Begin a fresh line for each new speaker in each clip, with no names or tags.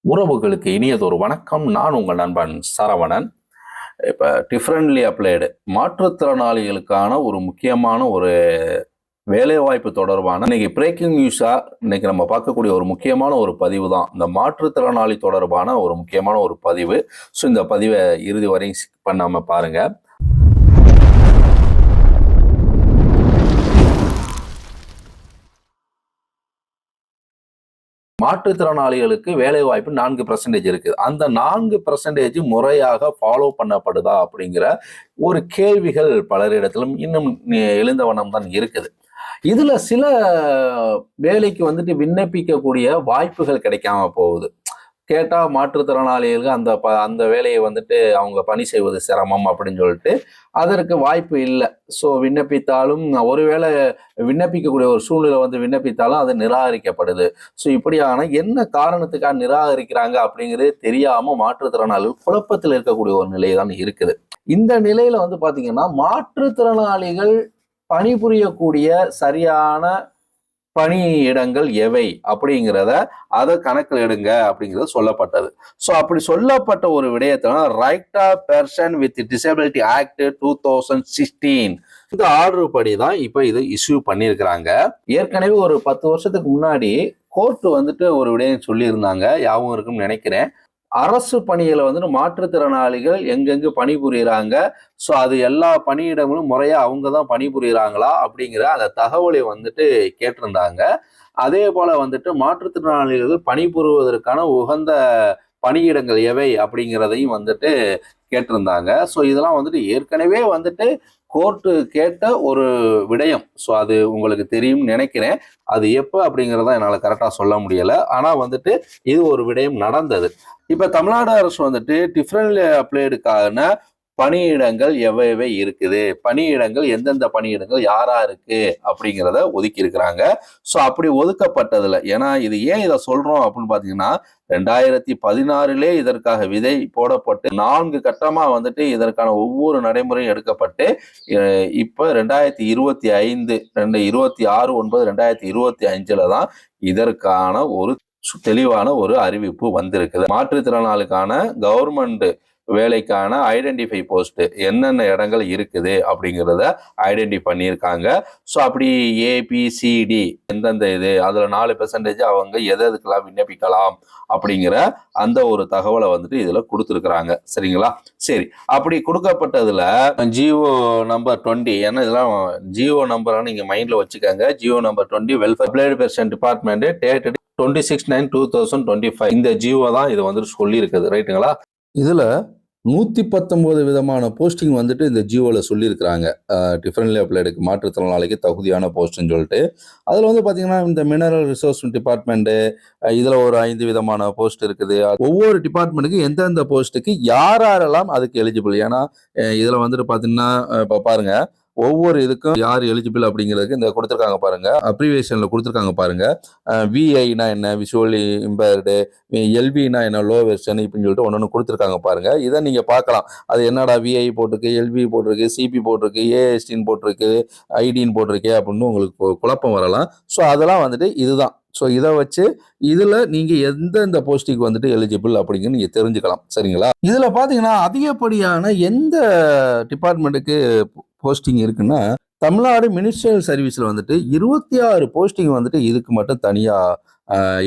உறவுகளுக்கு இனியதொரு வணக்கம். நான் உங்கள் நண்பன் சரவணன். இப்போ டிஃப்ரெண்ட்லி அப்ளைடு மாற்றுத்திறனாளிகளுக்கான ஒரு முக்கியமான ஒரு வேலைவாய்ப்பு தொடர்பான இன்னைக்கு பிரேக்கிங் நியூஸா இன்னைக்கு நம்ம பார்க்கக்கூடிய ஒரு முக்கியமான ஒரு பதிவு தான் இந்த மாற்றுத்திறனாளி தொடர்பான ஒரு முக்கியமான ஒரு பதிவு. ஸோ இந்த பதிவை இறுதி வரையும் பண்ணாம பாருங்க. மாற்றுத்திறனாளிகளுக்கு வேலை வாய்ப்பு 4% இருக்குது. அந்த 4% முறையாக ஃபாலோ பண்ணப்படுதா அப்படிங்கிற ஒரு கேள்விகள் பலரிடத்திலும் இன்னும் எழுந்த வண்ணம் தான் இருக்குது. இதுல சில வேலைக்கு விண்ணப்பிக்கக்கூடிய வாய்ப்புகள் கிடைக்காம போகுது. கேட்டா மாற்றுத்திறனாளிகளுக்கு அந்த வேலையை அவங்க பணி செய்வது சிரமம் அப்படின்னு சொல்லிட்டு அதற்கு வாய்ப்பு இல்லை. ஸோ விண்ணப்பித்தாலும் ஒருவேளை விண்ணப்பிக்கக்கூடிய ஒரு சூழ்நிலை விண்ணப்பித்தாலும் அது நிராகரிக்கப்படுது. ஸோ இப்படியான என்ன காரணத்துக்காக நிராகரிக்கிறாங்க அப்படிங்கிறது தெரியாம மாற்றுத்திறனாளிகள் குழப்பத்தில் இருக்கக்கூடிய ஒரு நிலை தான் இருக்குது. இந்த நிலையில பாத்தீங்கன்னா மாற்றுத்திறனாளிகள் பணிபுரியக்கூடிய சரியான பணியிடங்கள் எவை அப்படிங்கிறத அதை கணக்கில் எடுங்க அப்படிங்கிறது சொல்லப்பட்டது. ஸோ அப்படி சொல்லப்பட்ட ஒரு விடயத்தை right of person with disability act 2016 இந்த ஆர்டர் படி தான் இப்போ இது இஷ்யூ பண்ணியிருக்கிறாங்க. ஏற்கனவே ஒரு 10 வருஷத்துக்கு முன்னாடி கோர்ட் ஒரு விடயம் சொல்லியிருந்தாங்க, யாவும் இருக்குன்னு நினைக்கிறேன். அரசு பணிகளை மாற்றுத்திறனாளிகள் எங்கெங்கு பணிபுரிகிறாங்க, ஸோ அது எல்லா பணியிடங்களும் முறையா அவங்க தான் பணிபுரிகிறாங்களா அப்படிங்கிற அந்த தகவலை கேட்டிருந்தாங்க. அதே போல மாற்றுத்திறனாளிகள் பணிபுரிவதற்கான உகந்த பணியிடங்கள் எவை அப்படிங்கிறதையும் கேட்டிருந்தாங்க. ஸோ இதெல்லாம் ஏற்கனவே கோர்ட்டு கேட்ட ஒரு விடயம். ஸோ அது உங்களுக்கு தெரியும் நினைக்கிறேன். அது எப்போ அப்படிங்கிறத என்னால் கரெக்டாக சொல்ல முடியலை. ஆனால் இது ஒரு விடயம் நடந்தது. இப்போ தமிழ்நாடு அரசு டிஃப்ரெண்ட்லி அப்ளைடுக்கான பணியிடங்கள் எவை இருக்குது, பணியிடங்கள் எந்தெந்த பணியிடங்கள் யாருக்கு அப்படிங்கிறத ஒதுக்கி இருக்கிறாங்க. ஸோ அப்படி ஒதுக்கப்பட்டதில்லை. ஏன்னா இது ஏன் இதை சொல்றோம் அப்படின்னு பார்த்தீங்கன்னா 2016 இதற்காக விதை போடப்பட்டு 4 கட்டமா இதற்கான ஒவ்வொரு நடைமுறையும் எடுக்கப்பட்டு இப்ப 2025 26/9/2025 தான் இதற்கான ஒரு தெளிவான ஒரு அறிவிப்பு வந்திருக்குது. மாற்றுத்திறனாளுக்கான கவர்மெண்ட் வேலைக்கான ஐடென்டிஃபை போஸ்ட் என்னென்ன இடங்கள் இருக்குது அப்படிங்கிறத ஐடென்டிஃபை பண்ணியிருக்காங்க. ஸோ அப்படி ஏபிசிடி எந்தெந்த இது அதுல 4% அவங்க எதுக்கெல்லாம் விண்ணப்பிக்கலாம் அப்படிங்கிற அந்த ஒரு தகவலை இதுல கொடுத்துருக்குறாங்க. சரிங்களா? சரி, அப்படி கொடுக்கப்பட்டதுல ஜிஓ நம்பர் 20, ஏன்னா இதெல்லாம் ஜிஓ நம்பர் நீங்க மைண்ட்ல வச்சுக்கோங்க. GO number 20 welfare applied person department dated 26/9/2025 இந்த ஜிஓ தான் இது சொல்லி இருக்குது. ரைட்டுங்களா? இதுல 119 விதமான போஸ்டிங் இந்த ஜியோவில் சொல்லியிருக்கிறாங்க. டிஃப்ரெண்ட்லி அப்ளைடுக்கு மாற்றுத்திறனாளிக்கு தகுதியான போஸ்ட்னு சொல்லிட்டு அதில் பார்த்தீங்கன்னா இந்த மினரல் ரிசோர்ஸ் டிபார்ட்மெண்ட்டு இதில் ஒரு 5 விதமான போஸ்ட் இருக்குது. ஒவ்வொரு டிபார்ட்மெண்ட்டுக்கு எந்தெந்த போஸ்ட்டுக்கு யாரெல்லாம் அதுக்கு எலிஜிபிள். ஏன்னா இதில் பார்த்தீங்கன்னா இப்போ பாருங்க, ஒவ்வொரு இதுக்கும் யார் எலிஜிபிள் அப்படிங்கிறதுக்கு இந்த கொடுத்துருக்காங்க பாருங்க, அப்ரிவேஷன்ல கொடுத்துருக்காங்க பாருங்க. விஐனா என்ன, விஷுவலி இம்பேர்டு, எல்வினா என்ன, லோ வெர்ஷன் இப்படின்னு சொல்லிட்டு ஒன்று கொடுத்துருக்காங்க பாருங்க. இதை நீங்க பார்க்கலாம். அது என்னடா விஐ போட்டிருக்கு, எல்வி போட்டிருக்கு, சிபி போட்டிருக்கு, ஏஎஸ்டின்னு போட்டிருக்கு, ஐடின்னு போட்டிருக்கு அப்படின்னு உங்களுக்கு குழப்பம் வரலாம். ஸோ அதெல்லாம் இதுதான். ஸோ இதை வச்சு இதுல நீங்க எந்தெந்த போஸ்டிங் எலிஜிபிள் அப்படிங்கிறது நீங்க தெரிஞ்சுக்கலாம். சரிங்களா? இதுல பாத்தீங்கன்னா அதிகப்படியான எந்த டிபார்ட்மெண்ட்டுக்கு போஸ்டிங் இருக்குன்னா தமிழ்நாடு மினிஸ்ட்ரியல் சர்வீஸ்ல 26 போஸ்டிங் இதுக்கு மட்டும் தனியா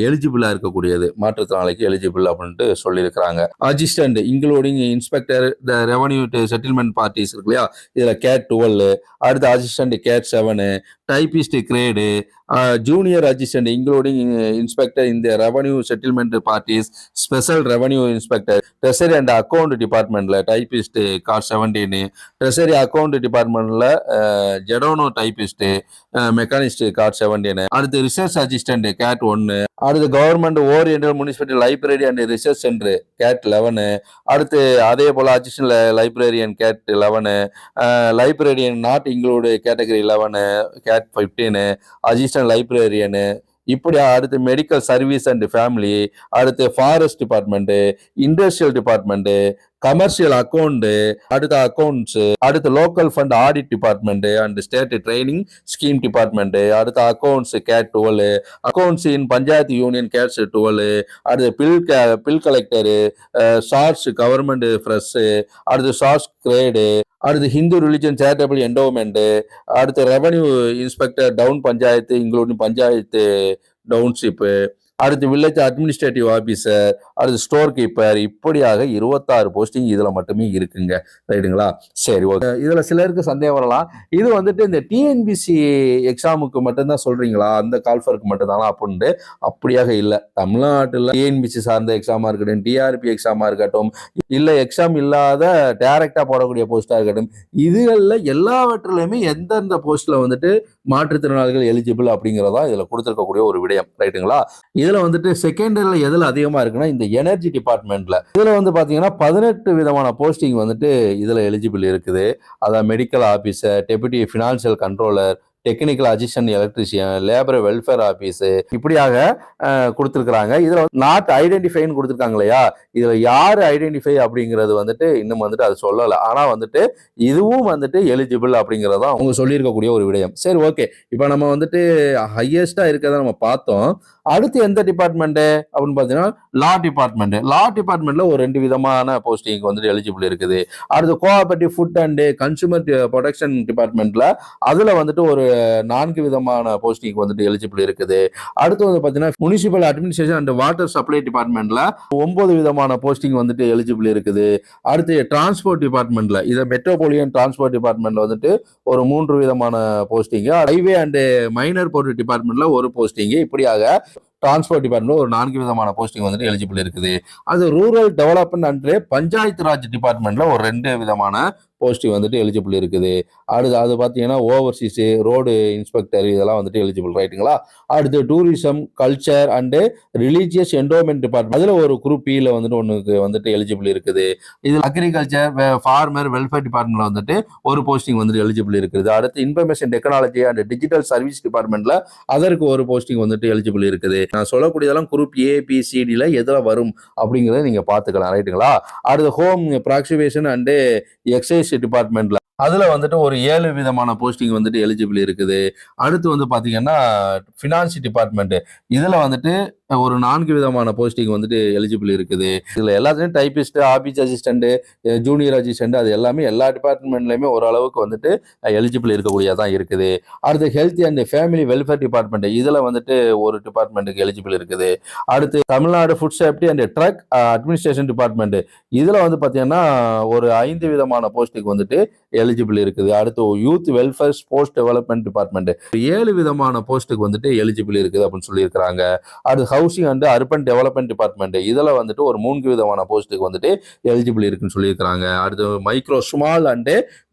எலிஜிபிளா இருக்கக்கூடியது, மாற்றுத்திறனாளிக்கு எலிஜிபிள் அப்படின்ட்டு சொல்லியிருக்கிறாங்க. Assistant including inspector the revenue settlement parties இருக்கு இல்லையா, இதுல கேட் 12, அடுத்து அசிஸ்டன்ட் கேட் 7, typist grade, junior assistant including inspector இந்த revenue settlement parties, special revenue inspector, treasury and account டிபார்ட்மெண்ட்ல டைபிஸ்ட் கார்ட் 17, ட்ரெஷரி அக்கௌண்ட் டிபார்ட்மெண்ட்ல ஜெடோனோ டைபிஸ்ட் மெக்கானிஸ்ட் கார்ட் 17, அடுத்து ரிசர்ச் அசிஸ்டன்ட் கேட் 1, அடுத்து government oriental municipality library and research centre cat 11, அடுத்து அதே போல assistant librarian cat 11, librarian not include category 11 cat 15, assistant librarian இப்படி அடுத்து மெடிக்கல் சர்வீஸ் அண்ட் ஃபேமிலி, அடுத்து forest department, industrial department, commercial account, அடுத்த accounts, அடுத்து local fund audit department and state training scheme department, அடுத்து accounts cat 12, accounts in panchayat union cats 12, அடுத்து bill collector, சார்ஸ் government fresh, அடுத்து சார்ஸ் கிரேடு, அடுத்து Hindu religion charitable endowment, அடுத்து revenue inspector town panchayat including panchayat township, அடுத்து வில்லேஜ் அட்மினிஸ்ட்ரேட்டிவ் ஆபீசர், அடுத்து store keeper, இப்படியாக 26 போஸ்டிங் இதுல மட்டுமே இருக்குங்க. ரைட்டுங்களா? சரி, ஓகே. இதுல சிலருக்கு சந்தேகம் வரலாம், இது வந்துட்டு இந்த டிஎன்பிசி எக்ஸாமுக்கு மட்டும்தான் சொல்றீங்களா, அந்த கால்ஃபருக்கு மட்டும்தானா அப்படின்னு. அப்படியாக இல்லை. தமிழ்நாட்டில் டிஎன்பிசி சார்ந்த எக்ஸாமா இருக்கட்டும், டிஆர்பி எக்ஸாமா இருக்கட்டும், இல்ல எக்ஸாம் இல்லாத டைரக்டா போடக்கூடிய போஸ்டா இருக்கட்டும், இதுகள்ல எல்லாவற்றிலுமே எந்தெந்த போஸ்ட்ல வந்துட்டு மாற்றுத்திறனாளிகள் எலிஜிபிள் அப்படிங்கிறதா இதுல கொடுத்திருக்கக்கூடிய ஒரு விடயம். ரைட்டுங்களா? இதுல வந்துட்டு செகண்டரியில எதுல அதிகமா இருக்குன்னா இந்த எனர்ஜி டிபார்ட்மெண்ட்ல. இதுல வந்து பாத்தீங்கன்னா 18 விதமான போஸ்டிங் வந்துட்டு இதுல எலிஜிபிள் இருக்குது. அதான் medical officer, deputy financial controller, technical assistant electrician, labour welfare office, இப்படியாக கொடுத்துருக்காங்க. இதுல நாட் ஐடென்டிஃபைன்னு கொடுத்துருக்காங்க இல்லையா, இதுல யாரு ஐடென்டிஃபை அப்படிங்கிறது வந்துட்டு இன்னும் வந்துட்டு அது சொல்லலை. ஆனா வந்துட்டு இதுவும் வந்துட்டு எலிஜிபிள் அப்படிங்கிறதா அவங்க சொல்லியிருக்கக்கூடிய ஒரு விடயம். சரி, ஓகே. இப்போ நம்ம வந்துட்டு ஹையஸ்டா இருக்கிறத நம்ம பார்த்தோம். அடுத்து எந்த டிபார்ட்மெண்ட் அப்படின்னு பார்த்தீங்கன்னா லா டிபார்ட்மெண்ட். லா டிபார்ட்மெண்ட்ல ஒரு 2 விதமான போஸ்டிங் வந்துட்டு எலிஜிபிள் இருக்குது. அடுத்து cooperative food and consumer production டிபார்ட்மெண்ட்ல அதுல வந்துட்டு ஒரு 4 விதமான போஸ்டிங் வந்துட்டு எலிஜிபிள் இருக்குது. அடுத்து வந்து பாத்தீங்கன்னா municipal administration and water supply டிபார்ட்மெண்ட்ல 9 விதமான போஸ்டிங் வந்துட்டு எலிஜிபிள் இருக்குது. அடுத்து டிரான்ஸ்போர்ட் டிபார்ட்மெண்ட்ல இதை மெட்ரோபாலியன் டிரான்ஸ்போர்ட் டிபார்ட்மெண்ட்ல வந்துட்டு ஒரு 3 விதமான posting. Highway and minor port டிபார்ட்மெண்ட்ல ஒரு போஸ்டிங். இப்படியாக டிரான்ஸ்போர்ட் டிபார்ட்மெண்ட்ல ஒரு 4 விதமான போஸ்டிங் வந்துட்டு எலிஜிபிள் இருக்குது. அது rural development and panchayat Raj டிபார்ட்மெண்ட்ல ஒரு 2 விதமான போஸ்டிங் வந்துட்டு எலிஜிபிள் இருக்குது. அடுத்து அது பார்த்தீங்கன்னா ஓவர்சீஸ், ரோடு இன்ஸ்பெக்டர், இதெல்லாம் வந்துட்டு எலிஜிபிள். ரைட்டுங்களா? அடுத்து tourism, culture and religious endowment department அதுல ஒரு குரூப் பியில் வந்துட்டு ஒன்றுக்கு வந்துட்டு எலிஜிபிள் இருக்குது. இதில் அக்ரிகல்ச்சர், ஃபார்மர் வெல்ஃபேர் டிபார்ட்மெண்ட்ல வந்துட்டு ஒரு போஸ்டிங் வந்துட்டு எலிஜிபிள் இருக்குது. அடுத்து information technology and digital service டிபார்ட்மெண்ட்ல அதற்கு ஒரு போஸ்டிங் வந்துட்டு எலிஜிபிள் இருக்குது. நான் சொல்லக்கூடியதெல்லாம் குரூப் ABCDல எதுல வரும் அப்படிங்கிறத நீங்க பாத்துக்கலாம். ரைட்டுங்களா? அடுத்து ஹோம் ப்ராக்சிவேஷன் அண்ட் எக்ஸைஸ் டிபார்ட்மெண்ட்ல அதுல வந்துட்டு ஒரு 7 விதமான போஸ்டிங் வந்துட்டு எலிஜிபிள் இருக்குது. அடுத்து வந்து பாத்தீங்கன்னா பினான்ஸ் டிபார்ட்மெண்ட் இதுல வந்துட்டு ஒரு 4 விதமான போஸ்டிங் வந்துட்டு எலிஜிபிள் இருக்குது. இதுல எல்லாத்துலயும் typist, office assistant, junior assistant, அது எல்லாமே எல்லா டிபார்ட்மெண்ட்லயுமே ஓரளவுக்கு வந்துட்டு எலிஜிபிள் இருக்கக்கூடியதான் இருக்குது. அடுத்து health and family welfare department இதுல வந்துட்டு ஒரு டிபார்ட்மெண்ட்டுக்கு எலிஜிபிள் இருக்குது. அடுத்து Tamil Nadu food safety and drug administration department இதுல வந்து பாத்தீங்கன்னா ஒரு 5 விதமான போஸ்டிங் வந்துட்டு எலிஜிபிள் இருக்குது. அடுத்து youth welfare sports development department 7 விதமான போஸ்ட்டுக்கு வந்துட்டு எலிஜிபிள் இருக்குது அப்படின்னு சொல்லியிருக்கிறாங்க. அடுத்து housing and urban development department இதுல வந்துட்டு ஒரு 3 விதமான போஸ்ட்டுக்கு வந்துட்டு எலிஜிபிள் இருக்குன்னு சொல்லியிருக்கிறாங்க. அடுத்து micro small and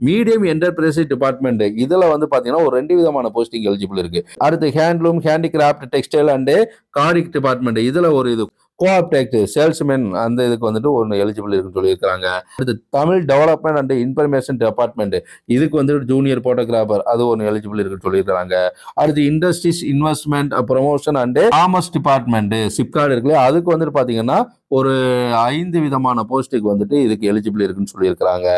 medium enterprise department இதுல வந்து பாத்தீங்கன்னா ஒரு 2 விதமான போஸ்டிங் எலிஜிபிள் இருக்கு. அடுத்து ஹேண்ட்லூம், ஹேண்டிகிராஃப்ட், டெக்ஸ்டைல் அண்ட் காரிக் டிபார்ட்மெண்ட் இதுல ஒரு இது கோஆப்டெக்ட் சேல்ஸ்மேன் அந்த இதுக்கு வந்துட்டு ஒன்று எலிஜிபிள் இருக்குன்னு சொல்லியிருக்காங்க. அடுத்து Tamil development and information department இதுக்கு வந்துட்டு ஜூனியர் போட்டோகிராஃபர் அது ஒன்று எலிஜிபிள் இருக்குன்னு சொல்லியிருக்காங்க. அடுத்து industries investment promotion and commerce department SIPCOT இருக்குல்ல அதுக்கு வந்துட்டு பாத்தீங்கன்னா ஒரு 5 விதமான போஸ்ட்டுக்கு வந்துட்டு இதுக்கு எலிஜிபிள் இருக்குன்னு சொல்லியிருக்கிறாங்க.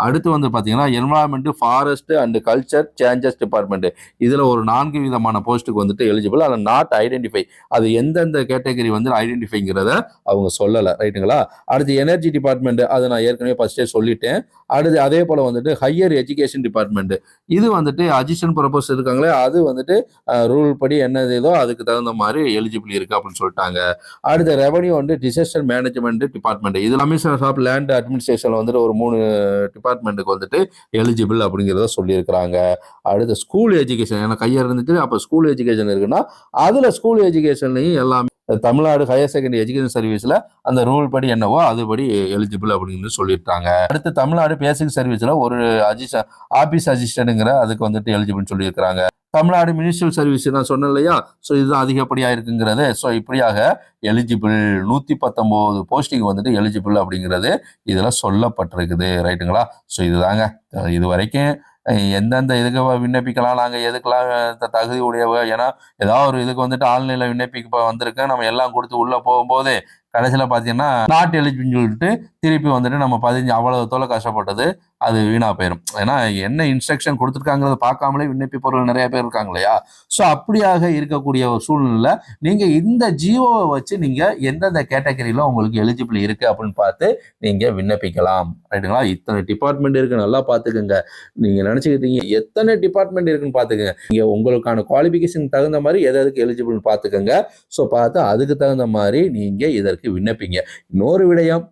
அடுத்து வந்து பாத்தீங்கன்னா environment, forest and culture changes department இதுல ஒரு 4 விதமான போஸ்ட்டுக்கு வந்துட்டு எலிஜிபிள். அதை நாட் ஐடென்டிஃபை, அது எந்தெந்த கேட்டகரி வந்து ஐடென்டிஃபை அவங்க சொல்லல. ரைட்டுங்களா? அடுத்து எனர்ஜி டிபார்ட்மெண்ட் அதை நான் ஏற்கனவே ஃபர்ஸ்டே சொல்லிட்டேன். அடுத்து அதே போல வந்துட்டு ஹையர் எஜுகேஷன் டிபார்ட்மெண்ட் இது வந்துட்டு அசிஸ்டன்ட் ப்ரொஃபசர் இருக்காங்களே அது வந்துட்டு ரூல் படி என்ன ஏதோ அதுக்கு தகுந்த மாதிரி எலிஜிபிள் இருக்கு அப்படின்னு சொல்லிட்டாங்க. அடுத்து ரெவன்யூ வந்து டிசாஸ்டர் மேனேஜ்மெண்ட் டிபார்ட்மெண்ட் இது கமிஷனர் ஆஃப் லேண்ட் அட்மினிஸ்ட்ரேஷன்ல வந்துட்டு ஒரு 3 டிபார்ட்மெண்ட்டுக்கு வந்துட்டு எலிஜிபிள் அப்படிங்கிறத சொல்லியிருக்கிறாங்க. அடுத்து ஸ்கூல் எஜுகேஷன் ஏன்னா கையா இருந்துட்டு அப்ப ஸ்கூல் எஜுகேஷன் இருக்குன்னா அதுல ஸ்கூல் எஜுகேஷன்லையும் எல்லாமே தமிழ்நாடு ஹையர் செகண்டரி எஜுகேஷன் சர்வீஸ்ல அந்த ரூல் படி என்னவோ அதுபடி எலிஜிபிள் அப்படின்னு சொல்லிட்டாங்க. அடுத்து தமிழ்நாடு பேசிக் சர்வீஸ்ல ஒரு ஆபீஸ் அசிஸ்டன்ட்ங்கிற அதுக்கு வந்துட்டு எலிஜிபிள் சொல்லியிருக்காங்க. தமிழ்நாடு மினிஸ்ட்ரியல் சர்வீஸ் நான் சொன்னேன் இல்லையா, ஸோ இதுதான் அதிகப்படியா இருக்குங்கிறது. ஸோ இப்படியாக எலிஜிபிள் 119 போஸ்டிங் வந்துட்டு எலிஜிபிள் அப்படிங்கிறது இதுல சொல்லப்பட்டிருக்குது. ரைட்டுங்களா? ஸோ இதுதாங்க இது வரைக்கும் எந்தெந்த இதுக்கு விண்ணப்பிக்கலாம், நாங்கள் எதுக்கெல்லாம் தகுதி உடையவ, ஏன்னா ஏதாவது ஒரு இதுக்கு வந்துட்டு ஆன்லைனில் விண்ணப்பிக்க வந்திருக்கேன் நம்ம எல்லாம் கொடுத்து உள்ளே போகும்போது கடைசியில் பார்த்தீங்கன்னா நாட் எலிஜிபிள்னு சொல்லிட்டு திருப்பி வந்துட்டு நம்ம அவ்வளவு தோலை கஷ்டப்பட்டது அது வீணா போயிடும். ஏன்னா என்ன இன்ஸ்ட்ரக்ஷன் கொடுத்துருக்காங்கிறத பார்க்காமலே விண்ணப்பிப்பவர்கள் நிறைய பேர் இருக்காங்க இல்லையா? ஸோ அப்படியாக இருக்கக்கூடிய ஒரு சூழ்நிலை நீங்க இந்த ஜியோவை வச்சு நீங்க எந்தெந்த கேட்டகரியில உங்களுக்கு எலிஜிபிள் இருக்கு அப்படின்னு பார்த்து நீங்க விண்ணப்பிக்கலாம். ரைட்டுங்களா? இத்தனை டிபார்ட்மெண்ட் இருக்கு, நல்லா பார்த்துக்குங்க. நீங்க நினைச்சுக்கிட்டீங்க எத்தனை டிபார்ட்மெண்ட் இருக்குன்னு பார்த்துக்கங்க. நீங்க உங்களுக்கான குவாலிஃபிகேஷன் தகுந்த மாதிரி எதுக்கு எலிஜிபிள் பார்த்துக்கங்க. ஸோ பார்த்து அதுக்கு தகுந்த மாதிரி நீங்க இதற்கு விண்ணப்பிங்க. இன்னொரு விடயம்,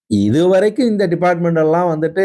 இதுவரைக்கும் இந்த டிபார்ட்மெண்ட் எல்லாம் வந்துட்டு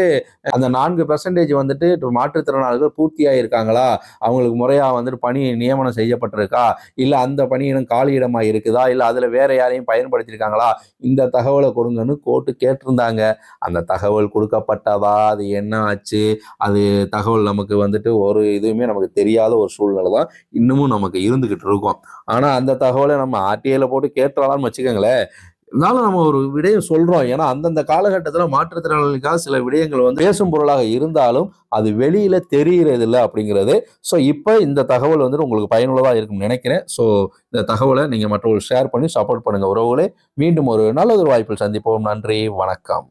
அந்த 4% வந்துட்டு மாற்றுத்திறனாளிகள் பூர்த்தியாக இருக்காங்களா, அவங்களுக்கு முறையா வந்துட்டு பணி நியமனம் செய்யப்பட்டிருக்கா, இல்ல அந்த பணியிடம் காலியிடமா இருக்குதா, இல்ல அதுல வேற யாரையும் பயன்படுத்தியிருக்காங்களா, இந்த தகவலை கொடுங்கன்னு கோர்ட்டு கேட்டிருந்தாங்க. அந்த தகவல் கொடுக்கப்பட்டதா, அது என்ன ஆச்சு, அது தகவல் நமக்கு வந்துட்டு ஒரு இதுவுமே நமக்கு தெரியாத ஒரு சூழ்நிலை தான் இன்னமும் நமக்கு இருந்துகிட்டு இருக்கும். ஆனா அந்த தகவலை நம்ம ஆர்டிஐல போட்டு கேட்டுறாலான்னு வச்சுக்கோங்களேன். இருந்தாலும் நம்ம ஒரு விடயம் சொல்றோம். ஏன்னா அந்தந்த காலகட்டத்தில் மாற்றுத்திறனாளிக்காக சில விடயங்கள் வந்து பேசும் பொருளாக இருந்தாலும் அது வெளியில தெரிகிறது இல்லை அப்படிங்கிறது. ஸோ இப்போ இந்த தகவல் வந்துட்டு உங்களுக்கு பயனுள்ளதாக இருக்கும்னு நினைக்கிறேன். ஸோ இந்த தகவலை நீங்க மற்றவர்கள் ஷேர் பண்ணி சப்போர்ட் பண்ணுங்க உறவுகளே. மீண்டும் ஒரு நல்ல ஒரு வாய்ப்பில் சந்திப்போம். நன்றி, வணக்கம்.